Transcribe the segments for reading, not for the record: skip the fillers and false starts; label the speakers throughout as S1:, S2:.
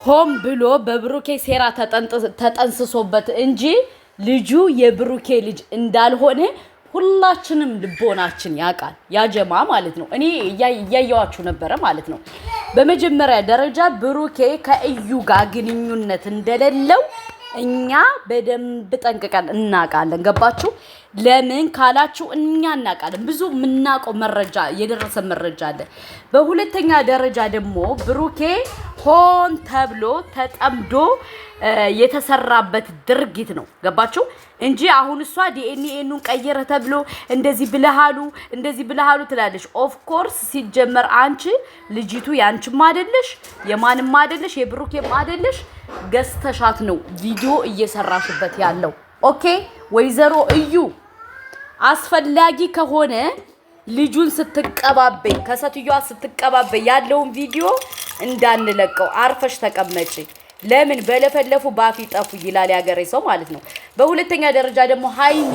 S1: ሆም ብሎ በብሩኬ ሴራ ተጠንስሶበት እንጂ ልጁ የብሩኬ ልጅ እንዳልሆነ ሁላችንም ልቦናችን ያውቃል። ያጀማ ማለት ነው። እኔ እያየዋችሁ ነበረ ማለት ነው። በመጀመሪያ ደረጃ ብሩኬ ከእዩ ጋር ግንኙነት እንደሌለው እኛ በደንብ ጠንቅቀን እናውቃለን። ገባችሁ? ለምን ካላችሁ እኛ እናውቃለን። ብዙ የምናውቀው መረጃ የደረሰ መረጃ አለ። በሁለተኛ ደረጃ ደግሞ ብሩኬ ሆን ተብሎ ተጠምዶ የተሰራበት ድርጊት ነው። ገባችሁ? እንጂ አሁን እሷ ዲኤንኤኑን ቀየረ ተብሎ እንደዚህ ብለሃሉ ትላለች። ኦፍ ኮርስ ሲጀመር አንቺ ልጅቱ ያንቺም አይደለሽ የማንም አይደለሽ የብሩኬም አይደለሽ። ገዝተሻት ነው ቪዲዮ እየሰራሽበት ያለው። ኦኬ ወይዘሮ እዩ አስፈላጊ ከሆነ ልጁን ስትቀባበይ ከሰትዮዋ ስትቀባበይ ያለውን ቪዲዮ እንዳንለቀው አርፈሽ ተቀመጪ። ለምን በለፈለፉ ባፊ ጠፉ ይላል ያገሬ ሰው ማለት ነው። በሁለተኛ ደረጃ ደግሞ ሃይሚ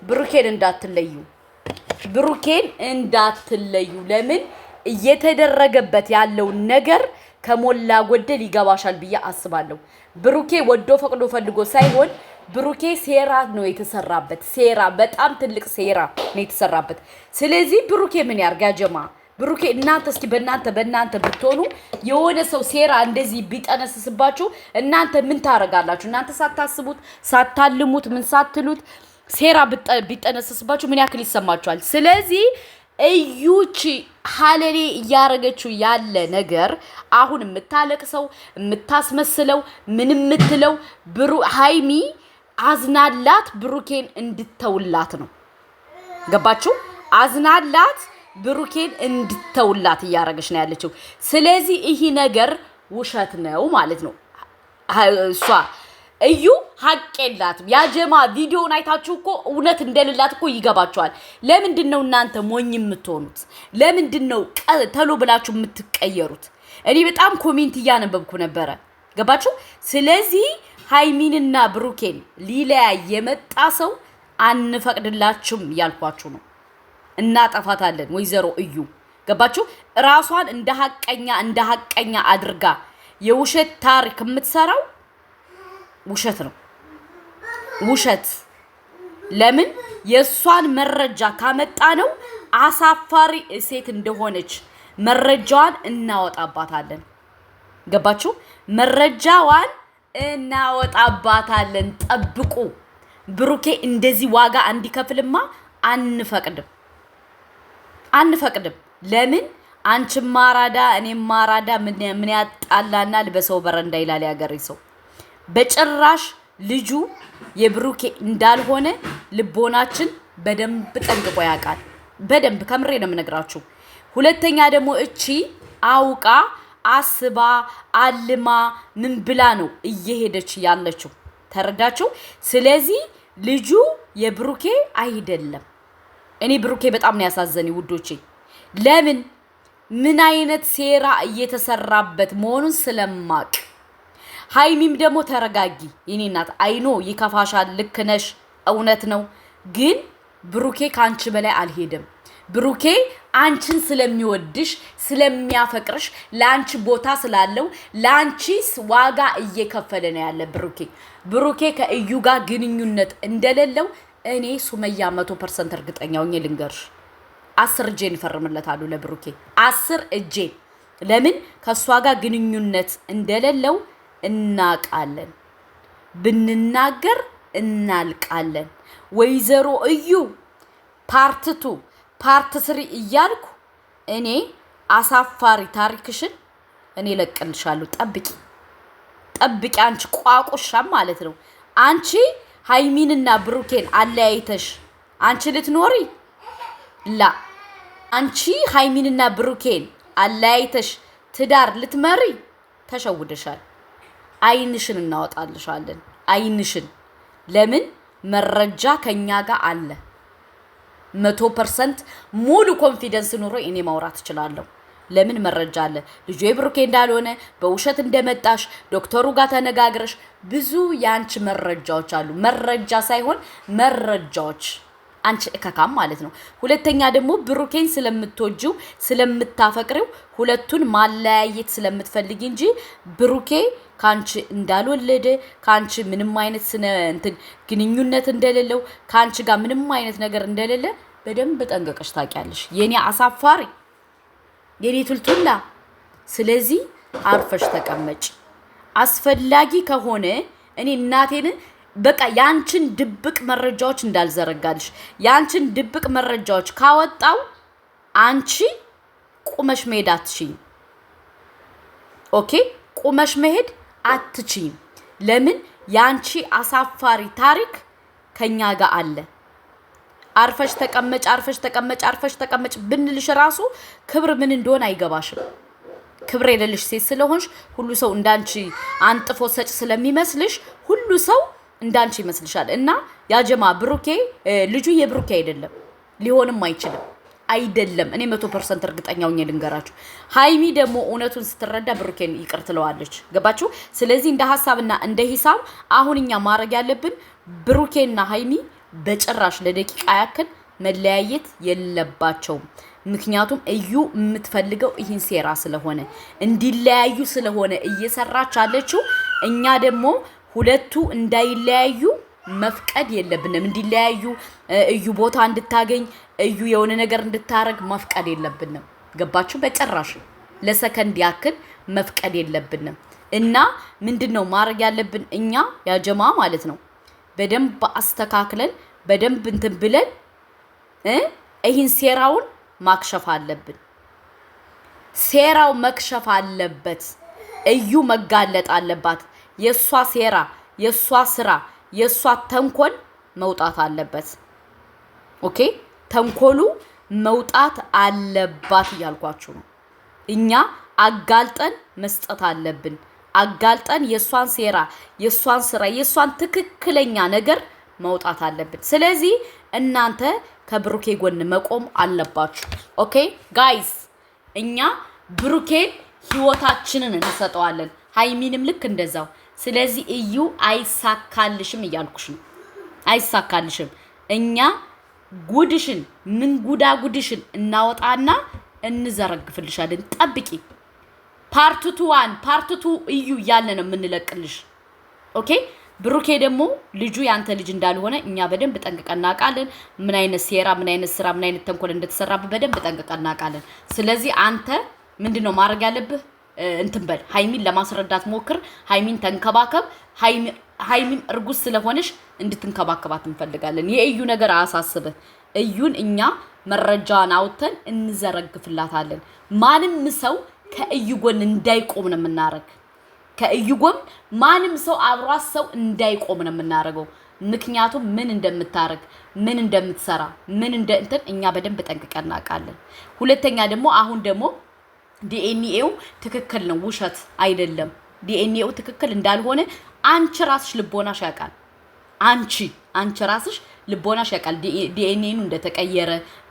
S1: ብሩኬን እንዳትለዩ። ለምን እየተደረገበት ያለው ነገር ከሞላ ጎደል ይገባሻል ብዬ አስባለሁ። ብሩኬ ወዶ ፈቅዶ ፈልጎ ሳይሆን ብሩኬ ሴራ ነው የተሰራበት። ሴራ በጣም ትልቅ ሴራ ነው የተሰራበት። ስለዚህ ብሩኬ ምን ያርጋ ጀማ? ብሩኬ እናንተ እስኪ በእናንተ ብትሆኑ የሆነ ሰው ሴራ እንደዚህ ቢጠነስስባችሁ እናንተ ምን ታረጋላችሁ? እናንተ ሳታስቡት ሳታልሙት ምን ሳትሉት ሴራ ቢጠነስስባችሁ ምን ያክል ይሰማችኋል? ስለዚህ እዩቺ ሀለሌ እያረገችው ያለ ነገር አሁን የምታለቅሰው የምታስመስለው ምን የምትለው ሃይሚ አዝናላት ብሩኬን እንድተውላት ነው። ገባችሁ? አዝናላት ብሩኬን እንድተውላት እያረገች ነው ያለችው። ስለዚህ ይሄ ነገር ውሸት ነው ማለት ነው። እሷ እዩ ሀቅ የላትም። ያጀማ ቪዲዮውን አይታችሁ እኮ እውነት እንደሌላት እኮ ይገባችኋል። ለምንድን ነው እናንተ ሞኝ የምትሆኑት? ለምንድን ነው ተሎ ብላችሁ የምትቀየሩት? እኔ በጣም ኮሜንት እያነበብኩ ነበረ። ገባችሁ? ስለዚህ ሃይሚንና ብሩኬን ሊለያይ የመጣ ሰው አንፈቅድላችሁም እያልኳችሁ ነው። እናጠፋታለን ወይዘሮ እዩ። ገባችሁ? ራሷን እንደ ሀቀኛ አድርጋ የውሸት ታሪክ የምትሰራው ውሸት ነው። ውሸት ለምን የሷን መረጃ ካመጣ ነው አሳፋሪ ሴት እንደሆነች መረጃዋን እናወጣባታለን። ገባችሁ? መረጃዋን እናወጣባታለን። ጠብቁ። ብሩኬ እንደዚህ ዋጋ እንዲከፍልማ አንፈቅድም። ለምን አንቺም ማራዳ እኔም ማራዳ ምን ያጣላናል? በሰው በረንዳ ይላል ያገሬ ሰው። በጭራሽ ልጁ የብሩኬ እንዳልሆነ ልቦናችን በደንብ ጠንቅቆ ያውቃል። በደንብ ከምሬ ነው የምነግራችሁ። ሁለተኛ ደግሞ እቺ አውቃ አስባ አልማ ምን ብላ ነው እየሄደች ያለችው? ተረዳችሁ? ስለዚህ ልጁ የብሩኬ አይደለም። እኔ ብሩኬ በጣም ነው ያሳዘነኝ ውዶቼ። ለምን ምን አይነት ሴራ እየተሰራበት መሆኑን ስለማቅ። ሃይሚም ደግሞ ተረጋጊ የኔ እናት። አይኖ ይከፋሻል፣ ልክ ነሽ፣ እውነት ነው። ግን ብሩኬ ካንቺ በላይ አልሄድም። ብሩኬ አንቺን ስለሚወድሽ ስለሚያፈቅርሽ ላንቺ ቦታ ስላለው ላንቺ ዋጋ እየከፈለ ነው ያለ ብሩኬ ከእዩ ጋር ግንኙነት እንደሌለው እኔ ሱመያ 100% እርግጠኛ ሆኜ ልንገርሽ። 10 እጄን እፈርምለታለሁ ለብሩኬ 10 እጄን። ለምን ከሷ ጋር ግንኙነት እንደሌለው እናቃለን። ብንናገር እናልቃለን። ወይዘሮ እዩ ፓርት 2 ፓርት 3 እያልኩ እኔ አሳፋሪ ታሪክሽን እኔ ለቅልሻለሁ። ጠብቂ አንቺ ቋቁሻም ማለት ነው። አንቺ ሃይሚንና ብሩኬን አለያይተሽ አንቺ ልትኖሪ አንቺ ሃይሚንና ብሩኬን አለያይተሽ ትዳር ልትመሪ ተሸውደሻል። አይንሽን እናወጣልሻለን። አይንሽን። ለምን መረጃ ከኛ ጋር አለ። 100% ሙሉ ኮንፊደንስ ኑሮ እኔ ማውራት እችላለሁ። ለምን መረጃ አለ። ልጁ የብሩኬ እንዳልሆነ በውሸት እንደመጣሽ ዶክተሩ ጋር ተነጋግረሽ ብዙ ያንቺ መረጃዎች አሉ። መረጃ ሳይሆን መረጃዎች አንቺ እከካም ማለት ነው። ሁለተኛ ደግሞ ብሩኬን ስለምትወጂው ስለምታፈቅሪው ሁለቱን ማለያየት ስለምትፈልጊ እንጂ ብሩኬ ካንቺ እንዳልወለደ ካንቺ ምንም አይነት ግንኙነት እንደሌለው ካንቺ ጋር ምንም አይነት ነገር እንደሌለ በደንብ ጠንቀቀሽ ታውቂያለሽ። የኔ አሳፋሪ የኔ ቱልቱላ። ስለዚህ አርፈሽ ተቀመጭ። አስፈላጊ ከሆነ እኔ እናቴን በቃ ያንቺን ድብቅ መረጃዎች እንዳልዘረጋልሽ ያንቺን ድብቅ መረጃዎች ካወጣው አንቺ ቁመሽ መሄድ አትችይም። ኦኬ ቁመሽ መሄድ አትችይም። ለምን? ያንቺ አሳፋሪ ታሪክ ከኛ ጋር አለ። አርፈሽ ተቀመጭ አርፈሽ ተቀመጭ አርፈሽ ተቀመጭ ብንልሽ ራሱ ክብር ምን እንደሆነ አይገባሽም። ክብር የሌለሽ ሴት ስለሆንሽ ሁሉ ሰው እንዳንቺ አንጥፎ ሰጭ ስለሚመስልሽ ሁሉ ሰው እንዳንቺ ይመስልሻል። እና ያጀማ ብሩኬ ልጁ የብሩኬ አይደለም፣ ሊሆንም አይችልም። አይደለም እኔ 100% እርግጠኛ ሆኜ ልንገራችሁ። ሃይሚ ደግሞ እውነቱን ስትረዳ ብሩኬን ይቅር ትለዋለች። ገባችሁ? ስለዚህ እንደ ሐሳብና እንደ ሂሳብ አሁን እኛ ማድረግ ያለብን ብሩኬና ሃይሚ በጭራሽ ለደቂቃ ያክል መለያየት የለባቸውም። ምክንያቱም እዩ የምትፈልገው ይህን ሴራ ስለሆነ እንዲለያዩ ስለሆነ እየሰራች አለችው። እኛ ደግሞ ሁለቱ እንዳይለያዩ መፍቀድ የለብንም። እንዲለያዩ እዩ ቦታ እንድታገኝ እዩ የሆነ ነገር እንድታረግ መፍቀድ የለብንም። ገባችሁ? በጭራሽ ለሰከንድ ያክል መፍቀድ የለብንም። እና ምንድነው ማድረግ ያለብን እኛ ያጀማ ማለት ነው በደንብ አስተካክለን በደንብ እንትን ብለን ይህን ሴራውን ማክሸፍ አለብን። ሴራው መክሸፍ አለበት። እዩ መጋለጥ አለባት። የሷ ሴራ የሷ ስራ የሷ ተንኮል መውጣት አለበት። ኦኬ ተንኮሉ መውጣት አለባት እያልኳችሁ ነው። እኛ አጋልጠን መስጠት አለብን። አጋልጠን የሷን ሴራ የሷን ስራ የሷን ትክክለኛ ነገር መውጣት አለብን። ስለዚህ እናንተ ከብሩኬ ጎን መቆም አለባችሁ። ኦኬ ጋይስ እኛ ብሩኬን ህይወታችንን እንሰጠዋለን፣ ሃይሚንም ልክ እንደዛው። ስለዚህ እዩ አይሳካልሽም እያልኩሽ ነው። አይሳካልሽም። እኛ ጉድሽን ምን ጉድሽን እናወጣና እንዘረግፍልሻለን። ጠብቂ። ፓርት 1 ፓርት 2 እዩ ያለ ነው የምንለቅልሽ። ኦኬ ብሩኬ ደግሞ ልጁ ያንተ ልጅ እንዳልሆነ እኛ በደንብ ጠንቅቀን እናውቃለን። ምን አይነት ሴራ ምን አይነት ስራ ምን አይነት ተንኮል እንደተሰራበት በደንብ ጠንቅቀን እናውቃለን። ስለዚህ አንተ ምንድነው ማድረግ ያለብህ? እንትን በል ሃይሚን ለማስረዳት ሞክር። ሃይሚን ተንከባከብ። ሃይሚን እርጉዝ ስለሆነሽ እንድትንከባከባት እንፈልጋለን። የእዩ ነገር አያሳስብህ። እዩን እኛ መረጃን አውጥተን እንዘረግፍላታለን። ማንም ሰው ከእዩ ጎን እንዳይቆም ነው የምናረግ። ከእዩ ጎን ማንም ሰው አብሯት ሰው እንዳይቆም ነው የምናረገው። ምክንያቱም ምን እንደምታረግ ምን እንደምትሰራ ምን እንትን እኛ በደንብ ጠንቅቀን እናውቃለን። ሁለተኛ ደግሞ አሁን ደግሞ ዲኤንኤው ትክክል ነው፣ ውሸት አይደለም። ዲኤንኤው ትክክል እንዳልሆነ አንቺ ራስሽ ልቦናሽ ያውቃል። አንቺ ራስሽ ልቦናሽ ያውቃል። ዲኤንኤኑ እንደተቀየረ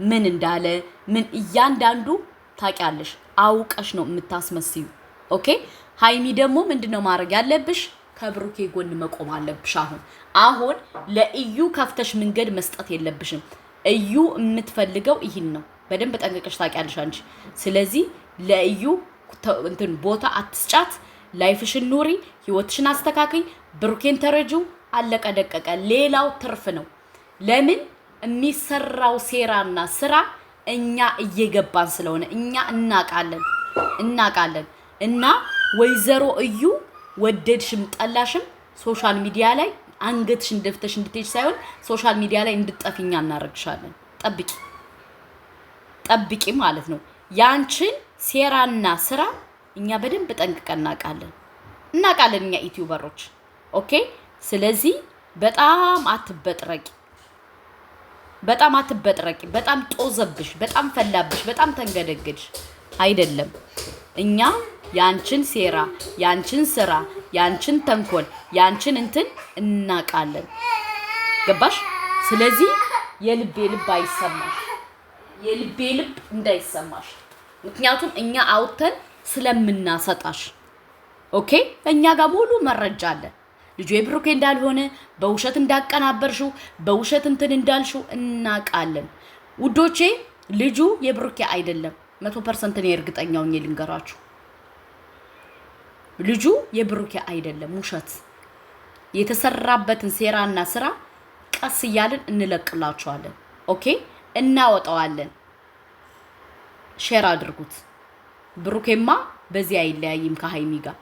S1: ምን እንዳለ ምን እያንዳንዱ ታውቂያለሽ። አውቀሽ ነው የምታስመስዩ። ኦኬ ሃይሚ ደግሞ ምንድነው ማድረግ ያለብሽ? ከብሩኬ ጎን መቆም አለብሽ። አሁን ለእዩ ከፍተሽ መንገድ መስጠት የለብሽም። እዩ የምትፈልገው ይሄን ነው። በደንብ ጠንቅቀሽ ታውቂያለሽ አንቺ። ስለዚህ ለእዩ እንትን ቦታ አትስጫት። ላይፍሽን ኑሪ፣ ህይወትሽን አስተካክይ። ብሩኬን ተረጂው። አለቀ ደቀቀ። ሌላው ትርፍ ነው። ለምን የሚሰራው ሴራና ስራ እኛ እየገባን ስለሆነ እኛ እናቃለን። እና ወይዘሮ እዩ ወደድሽም ጠላሽም ሶሻል ሚዲያ ላይ አንገትሽን ደፍተሽ እንድትሄጂ ሳይሆን ሶሻል ሚዲያ ላይ እንድትጠፊኛ እናረግሻለን። ጠብቂ ማለት ነው። ያንቺን ሴራና ስራ እኛ በደንብ ጠንቅቀን እናቃለን እኛ ዩቲዩበሮች። ኦኬ ስለዚህ በጣም አትበጥረቂ። በጣም ጦዘብሽ፣ በጣም ፈላብሽ፣ በጣም ተንገደገድሽ አይደለም። እኛ ያንቺን ሴራ ያንቺን ስራ ያንቺን ተንኮል ያንቺን እንትን እናቃለን። ገባሽ? ስለዚህ የልቤ ልብ አይሰማሽ፣ የልቤ ልብ እንዳይሰማሽ። ምክንያቱም እኛ አውጥተን ስለምናሰጣሽ። ኦኬ እኛ ጋር ሙሉ መረጃ አለ። ልጁ የብሩኬ እንዳልሆነ በውሸት እንዳቀናበርሽው በውሸት እንትን እንዳልሽው እናቃለን ውዶቼ ልጁ የብሩኬ አይደለም 100% ነው እርግጠኛው ነኝ ልንገራችሁ ልጁ የብሩኬ አይደለም ውሸት የተሰራበትን ሴራና ስራ ቀስ ይያልን እንለቅላችኋለን ኦኬ እናወጣዋለን ሼር አድርጉት ብሩኬማ በዚህ አይለያይም ከሃይሚ ጋር